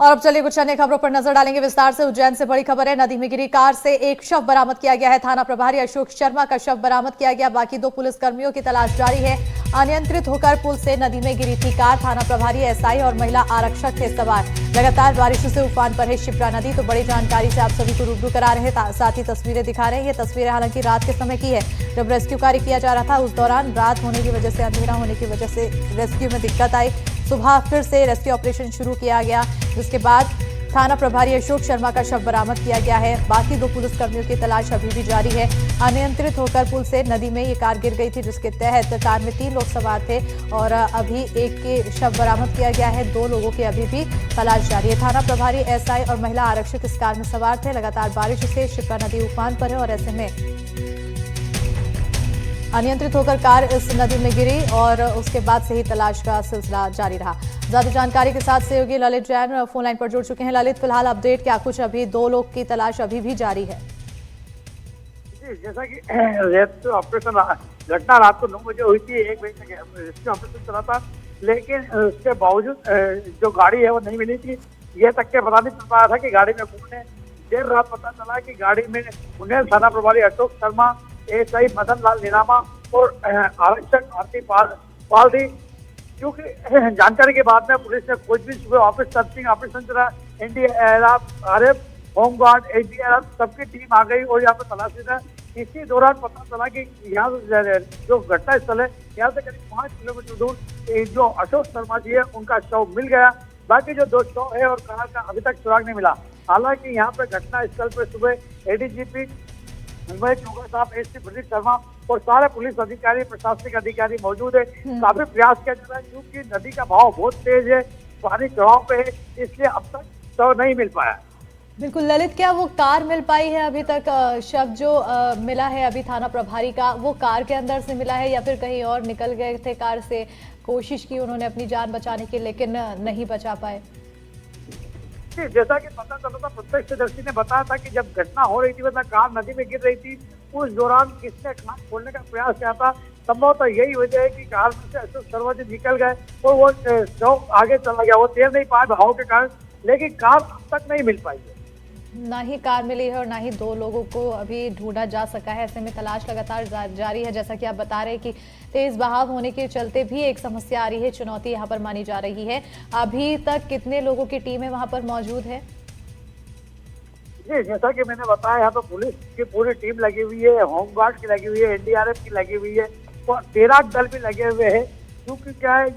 और अब चलिए कुछ अन्य खबरों पर नजर डालेंगे विस्तार से। उज्जैन से बड़ी खबर है, नदी में गिरी कार से एक शव बरामद किया गया है। थाना प्रभारी अशोक शर्मा का शव बरामद किया गया, बाकी 2 पुलिसकर्मियों की तलाश जारी है। अनियंत्रित होकर पुल से नदी में गिरी थी कार। थाना प्रभारी एसआई और महिला आरक्षक थे सवार। लगातार बारिशों से उफान पर है शिप्रा नदी। तो बड़ी जानकारी से आप सभी को रूबरू करा रहे हैं, साथ ही तस्वीरें दिखा रहे हैं। ये तस्वीरें हालांकि रात के समय की है, जब रेस्क्यू कार्य किया जा रहा था। उस दौरान रात होने की वजह से, अंधेरा होने की वजह से रेस्क्यू में दिक्कत आई। सुबह फिर से रेस्क्यू ऑपरेशन शुरू किया गया, जिसके बाद थाना प्रभारी अशोक शर्मा का शव बरामद किया गया है। बाकी 2 पुलिसकर्मियों की तलाश अभी भी जारी है। अनियंत्रित होकर पुल से नदी में ये कार गिर गई थी, जिसके तहत कार में 3 लोग सवार थे और अभी एक के शव बरामद किया गया है। 2 लोगों की अभी भी तलाश जारी है। थाना प्रभारी एसआई और महिला आरक्षक इस कार में सवार थे। लगातार बारिश से शिप्रा नदी उफान पर है और ऐसे में अनियंत्रित होकर कार इस नदी में गिरी और उसके बाद से ही तलाश का सिलसिला जारी रहा। ज्यादा जानकारी के साथ सहयोगी ललित जैन फोन लाइन पर जुड़ चुके हैं। ललित, फिलहाल अपडेट क्या कुछ? अभी 2 लोग की तलाश अभी भी जारी है। जी, जैसा कि रेस्क्यू ऑपरेशन घटना रात को 9 बजे हुई थी, 1 बजे तक रेस्क्यू ऑपरेशन चला था, लेकिन उसके बावजूद जो गाड़ी है वो नहीं मिली थी। ये तक के पता नहीं चल पाया था कि गाड़ी में कौन है। देर रात पता चला कि गाड़ी में उन्हें थाना प्रभारी अशोक शर्मा, एसआई मदन लाल निरामा और आरक्षक आरती पाल थी। क्योंकि जानकारी के बाद में पुलिस ने खोजबीन सुबह ऑफिस सर्चिंग ऑपरेशन चला। एनडीआरएफ, होमगार्ड, एनडीआरएफ सबकी टीम आ गई और यहाँ पे तलाशी था। इसी दौरान पता चला कि यहाँ जो घटना स्थल है, यहाँ से करीब 5 किलोमीटर दूर जो अशोक शर्मा जी है उनका शव मिल गया। बाकी जो 2 शव है और कार का अभी तक सुराग नहीं मिला। हालांकि यहाँ पे घटना स्थल पर सुबह एडीजीपी मुंबई चौका साहब, एसपी प्रदीप शर्मा और सारे पुलिस अधिकारी, प्रशासनिक अधिकारी मौजूद है। काफी प्रयास किया जा रहा है, क्योंकि नदी का बहाव बहुत तेज है, पानी चढ़ाव पे है, इसलिए अब तक शव नहीं मिल पाया। बिल्कुल ललित, क्या वो कार मिल पाई है अभी तक? शव जो मिला है अभी थाना प्रभारी का, वो कार के अंदर से मिला है या फिर कहीं और निकल गए थे कार से? कोशिश की उन्होंने अपनी जान बचाने की, लेकिन नहीं बचा पाए। जैसा कि पता चला था, प्रत्यक्षदर्शी ने बताया था कि जब घटना हो रही थी, मतलब कार नदी में गिर रही थी, उस दौरान किसने कार खोलने का प्रयास किया था। संभवतः यही वजह है कि कार में से अशोक शर्मा जी निकल गए और वो शव आगे चला गया। वो तैर नहीं पाया बहाव के कारण, लेकिन कार अब तक नहीं मिल पाई है। ना ही कार मिली है और ना ही 2 लोगों को अभी ढूंढा जा सका है। ऐसे में तलाश लगातार जारी है। जैसा कि आप बता रहे हैं कि तेज बहाव होने के चलते भी एक समस्या आ रही है, चुनौती यहाँ पर मानी जा रही है। अभी तक कितने लोगों की टीमें वहां पर मौजूद है? जी, जैसा कि मैंने बताया, यहाँ पे पुलिस की पूरी टीम लगी हुई है, होमगार्ड की लगी हुई है, एनडीआरएफ की लगी हुई है और तैराक दल भी लगे हुए हैं। क्योंकि क्या है,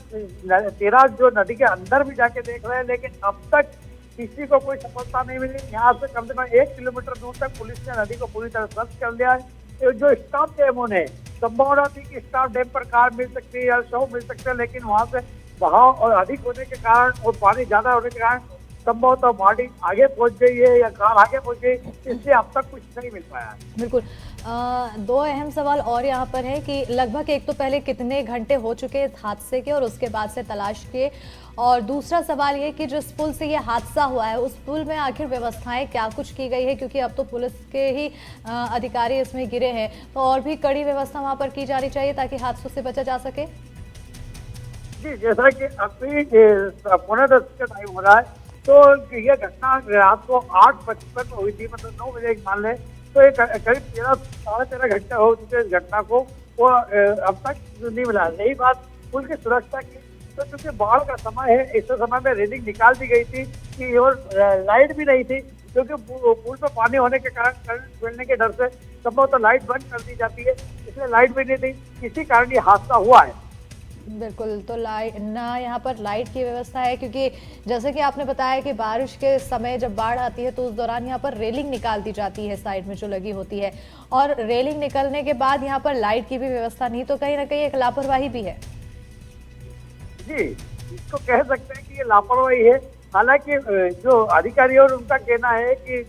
तैराक जो नदी के अंदर भी जाके देख रहे हैं, लेकिन अब तक किसी को कोई सफलता नहीं मिली। यहाँ से कम 1 किलोमीटर दूर तक पुलिस ने नदी को पूरी तरह सर्च कर लिया है। जो स्टाफ डैम है, संभावना थी कि स्टाफ डैम पर कार मिल सकती है या शव मिल सकते हैं, लेकिन वहाँ से बहाव और अधिक होने के कारण और पानी ज्यादा होने के कारण संभवतः बॉडी आगे पहुंच गई है या कार आगे पहुंच गई, इसलिए अब तक कुछ नहीं मिल पाया। बिल्कुल। 2 अहम सवाल और यहाँ पर है कि लगभग एक तो पहले कितने घंटे हो चुके इस हादसे के और उसके बाद से तलाश के, और दूसरा सवाल ये कि जिस पुल से ये हादसा हुआ है उस पुल में आखिर व्यवस्थाएं क्या कुछ की गई है? क्योंकि अब तो पुलिस के ही अधिकारी इसमें गिरे हैं, तो और भी कड़ी व्यवस्था वहाँ पर की जानी चाहिए ताकि हादसों से बचा जा सके। जी, जैसा कि अभी 9:15 का टाइम हो रहा है, तो ये घटना रात को 8:55 में हुई थी, मतलब 9 बजे मान ले, तो एक करीब 13 साढ़े 13 घंटे हो चुके इस घटना को, वो अब तक नहीं मिला। रही बात पुल की सुरक्षा की, तो क्योंकि बाढ़ का समय है, इस समय में रेलिंग निकाल दी गई थी कि और लाइट भी नहीं थी, क्योंकि पुल पर पानी होने के कारण करंट मिलने के डर से संभवतः लाइट बंद कर दी जाती है, इसलिए लाइट भी नहीं थी। इसी कारण ये हादसा हुआ है। बिल्कुल, तो ना यहाँ पर लाइट की व्यवस्था है, क्योंकि जैसे कि आपने बताया कि बारिश के समय जब बाढ़ आती है तो उस दौरान यहाँ पर रेलिंग निकाल दी जाती है साइड में जो लगी होती है, और रेलिंग निकलने के बाद यहाँ पर लाइट की भी व्यवस्था नहीं, तो कहीं ना कहीं एक लापरवाही भी है। जी, इसको कह सकते हैं कि ये लापरवाही है। हालांकि जो अधिकारी और उनका कहना है कि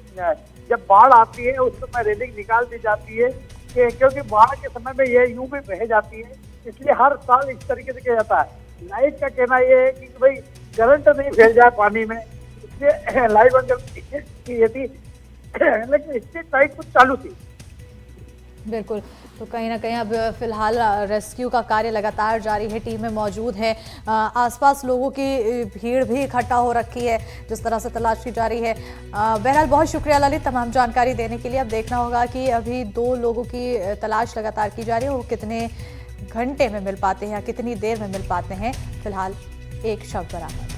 जब बाढ़ आती है उस समय रेलिंग निकाल दी जाती है, क्योंकि बाढ़ के समय में ये यूं भी बह जाती है, इसलिए हर साल इस तरीके से किया जाता है। लाइट का कहना ये है कि भाई करंट नहीं फैल जाए पानी में, इसलिए लाइट बंद की थी, लेकिन इसकी लाइट कुछ चालू थी। बिल्कुल, तो कहीं ना कहीं अब फिलहाल रेस्क्यू का कार्य लगातार जारी है, टीमें मौजूद है, आसपास लोगों की भीड़ भी इकट्ठा हो रखी है, जिस तरह से तलाश की जा रही है। बहरहाल बहुत शुक्रिया ललित तमाम जानकारी देने के लिए। अब देखना होगा कि अभी 2 लोगों की तलाश लगातार की जा रही है, वो कितने घंटे में मिल पाते हैं या कितनी देर में मिल पाते हैं। फिलहाल एक शव बरामद।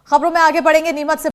खबरों में आगे बढ़ेंगे। नीमच से